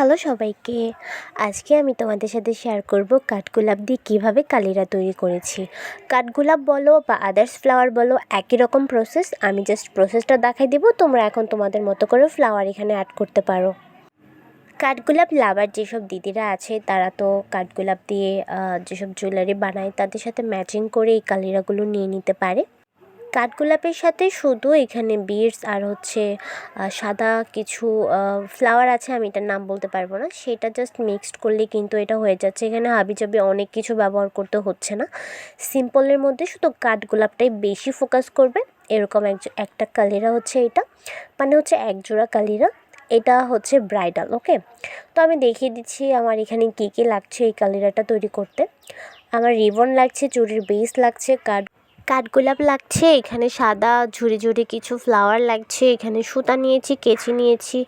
Hello সবাইকে। আজকে আমি তোমাদের সাথে শেয়ার করব কাঠগোলাপ দিয়ে কীভাবে কালিরা তৈরি করেছি। কাঠগোলাপ বলো বা আদার্স ফ্লাওয়ার বলো, একই রকম প্রসেস। আমি জাস্ট প্রসেসটা দেখাই দেবো, তোমরা এখন তোমাদের মতো করে ফ্লাওয়ার এখানে অ্যাড করতে পারো। কাঠগোলাপ লাভার যেসব দিদিরা আছে তারা তো কাঠগোলাপ দিয়ে যেসব জুয়েলারি বানায় তাদের সাথে ম্যাচিং করে এই কালিরাগুলো নিয়ে নিতে পারে। কাঠগোলাপের সাথে শুধু এখানে বিডস আর সাদা কিছু ফ্লাওয়ার আছে, আমি এটার নাম বলতে পারবো না, সেটা জাস্ট মিক্সড করলে কিন্তু এটা হয়ে যাচ্ছে। এখানে হাবিজাবি অনেক কিছু ব্যবহার করতে হচ্ছে না। সিম্পলের মধ্যে শুধু কাঠগোলাপটাই বেশি ফোকাস করবে। এরকম একটা কালিরা হচ্ছে এটা, মানে হচ্ছে এক জোড়া কালিরা। এটা হচ্ছে ব্রাইডাল। ওকে, তো আমি দেখিয়ে দিচ্ছি আমার এখানে কী কী লাগছে এই কালিরাটা তৈরি করতে। আমার রিবন লাগছে, চুড়ির বেস লাগছে, কাঠগোলাপ লাগছে, এখানে সাদা ঝুড়ি ঝুড়ি কিছু ফ্লাওয়ার লাগছে, এখানে সুতা নিয়েছি, কেচি নিয়েছি,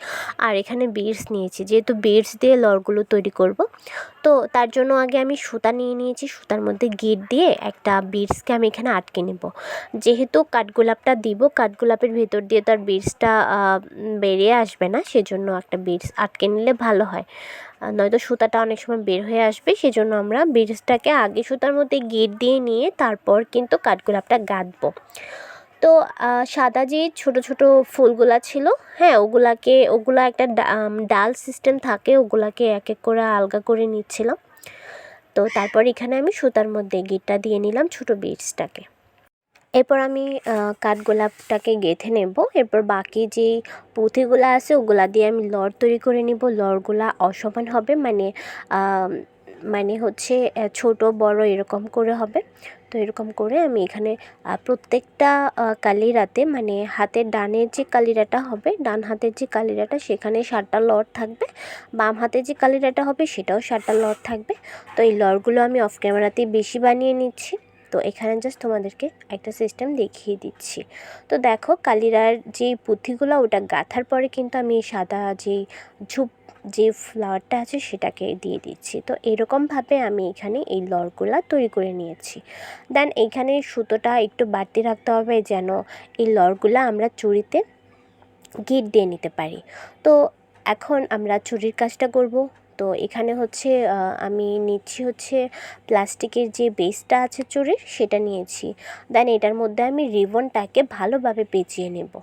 আর এখানে বিডস নিয়েছি, যেহেতু বিডস দিয়ে লরগুলো তৈরি করব। তো তার জন্য আগে আমি সুতা নিয়ে নিয়েছি, সুতার মধ্যে গিট দিয়ে একটা বিডসকে আমি এখানে আটকে নেব। যেহেতু কাঠগোলাপটা দিব, কাঠগোলাপের ভেতর দিয়ে তার বিডসটা বেরিয়ে আসবে না, সেজন্য একটা বিডস আটকে নিলে ভালো হয়, নয়তো সুতাটা অনেক সময় বের হয়ে আসবে। সেজন্য আমরা বিডসটাকে আগে সুতার মধ্যে গিট দিয়ে নিয়ে তারপর কিন্তু কাঠগোলাপটা গাঁথবো। তো সাদা যে ছোট ছোট ফুলগুলা ছিল, হ্যাঁ, ওগুলা একটা ডাল সিস্টেম থাকে, ওগুলাকে এক এক করে আলগা করে নিচ্ছিলাম। তো তারপর এখানে আমি সুতার মধ্যে গিটটা দিয়ে নিলাম ছোট বিডসটাকে। এরপর আমি কাঠগোলাপটাকে গেঁথে নেব। এরপর বাকি যেই পুঁথিগুলো আছে ওগুলা দিয়ে আমি লর তৈরি করে নিব। লরগুলা অসমান হবে, মানে হচ্ছে ছোট বড় এরকম করে হবে। তো এরকম করে আমি এখানে প্রত্যেকটা কালিরাতে, মানে হাতের ডানের যে কালিরাটা হবে, ডান হাতের যে কালিরাটা, সেখানে 7টা লর থাকবে। বাম হাতের যে কালিরাটা হবে সেটাও 7টা লর থাকবে। তো এই লরগুলো আমি অফ ক্যামেরাতেই বেশি বানিয়ে নিচ্ছি। তো এখানে জাস্ট তোমাদেরকে একটা সিস্টেম দেখিয়ে দিচ্ছি। তো দেখো, কালিরার যে পুঁথিগুলো ওটা গাঁথার পরে কিন্তু আমি সাদা যে ফ্লাওয়ারটা আছে সেটাকে দিয়ে দিচ্ছি। তো এরকমভাবে আমি এখানে এই লরগুলা তৈরি করে নিয়েছি। দেন এইখানে সুতোটা একটু বাড়তি রাখতে হবে যেন এই লরগুলা আমরা চুড়িতে গিট দিয়ে নিতে পারি। তো এখন আমরা চুড়ির কাজটা করব। তো এখানে আমি নিচ্ছি প্লাস্টিকের যে বেসটা আছে চুড়ির, সেটা নিয়েছি। দেন এটার মধ্যে আমি রিবনটাকে ভালোভাবে পেঁচিয়ে নেব।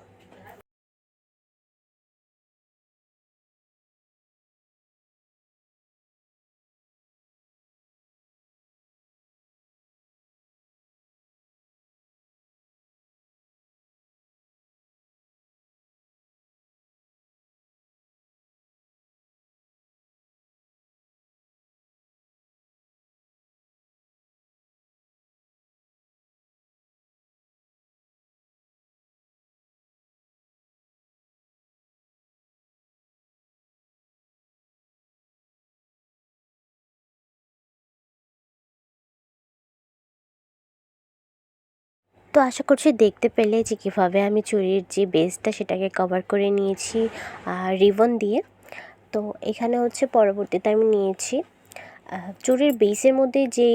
তো আশা করছি দেখতে পেলে যে কীভাবে আমি চুড়ির যে বেসটা সেটাকে কভার করে নিয়েছি রিবন দিয়ে। তো এখানে পরবর্তীতে আমি নিয়েছি চুড়ির বেসের মধ্যে যে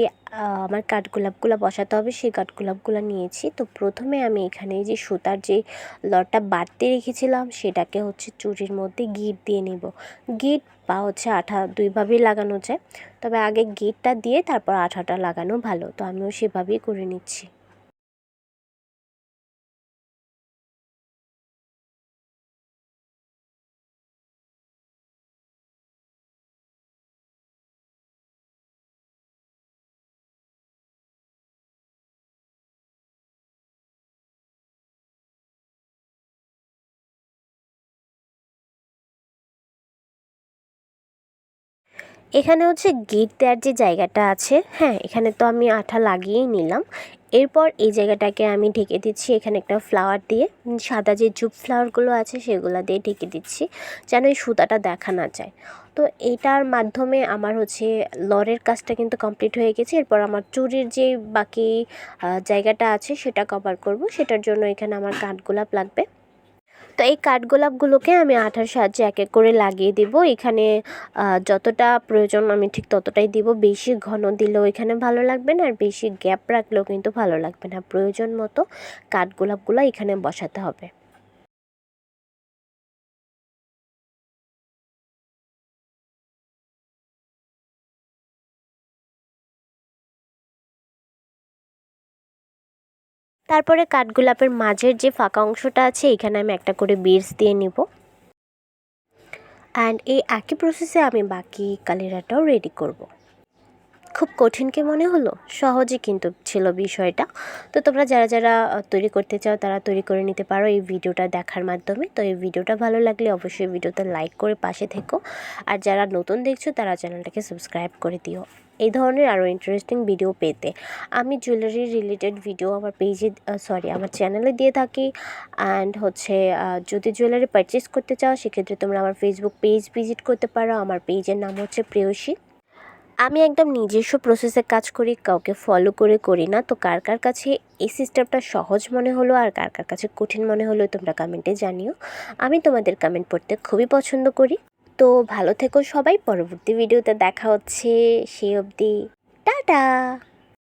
আমার কাঠগোলাপগুলো বসাতে হবে, সেই কাঠগোলাপগুলো নিয়েছি। তো প্রথমে আমি এখানে যে সুতার যে লটটা বাড়তে রেখেছিলাম সেটাকে চুড়ির মধ্যে গিট দিয়ে নেব। গিট বা আঠা দুইভাবেই লাগানো যায়, তবে আগে গিটটা দিয়ে তারপর আঠাটা লাগানো ভালো। তো আমিও সেভাবেই করে নিচ্ছি। এখানে গিট দেওয়ার যে জায়গাটা আছে, হ্যাঁ, এখানে তো আমি আঠা লাগিয়েই নিলাম। এরপর এই জায়গাটাকে আমি ঢেকে দিচ্ছি এখানে একটা ফ্লাওয়ার দিয়ে, সাদা যে জুপ ফ্লাওয়ারগুলো আছে সেগুলো দিয়ে ঢেকে দিচ্ছি যেন এই সুতাটা দেখা না যায়। তো এইটার মাধ্যমে আমার লরের কাজটা কিন্তু কমপ্লিট হয়ে গেছে। এরপর আমার চুড়ির যে বাকি জায়গাটা আছে সেটা কভার করব। সেটার জন্য এখানে আমার কাঠগোলাপ লাগবে। তো এই কাঠগোলাপগুলোকে আমি আঠার সাহায্যে এক এক করে লাগিয়ে দেব। এখানে যতটা প্রয়োজন আমি ঠিক ততটাই দিব। বেশি ঘন দিলেও এখানে ভালো লাগবে না, আর বেশি গ্যাপ রাখলেও কিন্তু ভালো লাগবে না। প্রয়োজন মতো কাঠগোলাপগুলো এখানে বসাতে হবে। তারপরে কাঠগোলাপের মাঝের যে ফাঁকা অংশটা আছে এখানে আমি একটা করে বিডস দিয়ে নিব। অ্যান্ড এই একই প্রসেসে আমি বাকি কালিরাটাও রেডি করব। খুব কঠিন কি মনে হলো? সহজই কিন্তু ছিল বিষয়টা। তো তোমরা যারা যারা তৈরি করতে চাও তারা তৈরি করে নিতে পারো এই ভিডিওটা দেখার মাধ্যমে। তো এই ভিডিওটা ভালো লাগলে অবশ্যই ভিডিওতে লাইক করে পাশে থেকো, আর যারা নতুন দেখছো তারা চ্যানেলটাকে সাবস্ক্রাইব করে দিও এই ধরনের আরও ইন্টারেস্টিং ভিডিও পেতে। আমি জুয়েলারি রিলেটেড ভিডিও আমার পেজে আমার চ্যানেলে দিয়ে থাকি। অ্যান্ড যদি জুয়েলারি পারচেস করতে চাও সেক্ষেত্রে তোমরা আমার ফেসবুক পেজ ভিজিট করতে পারো। আমার পেজের নাম হচ্ছে প্রেয়সী। আমি একদম নিজস্ব প্রসেসে কাজ করি, কাউকে ফলো করে করি না। তো কার কার কাছে এই সিস্টেমটা সহজ মনে হলো আর কার কার কাছে কঠিন মনে হলো তোমরা কমেন্টে জানিও। আমি তোমাদের কমেন্ট পড়তে খুবই পছন্দ করি। তো ভালো থেকো সবাই, পরবর্তী ভিডিওতে দেখা হচ্ছে, সেই অবধি টাটা।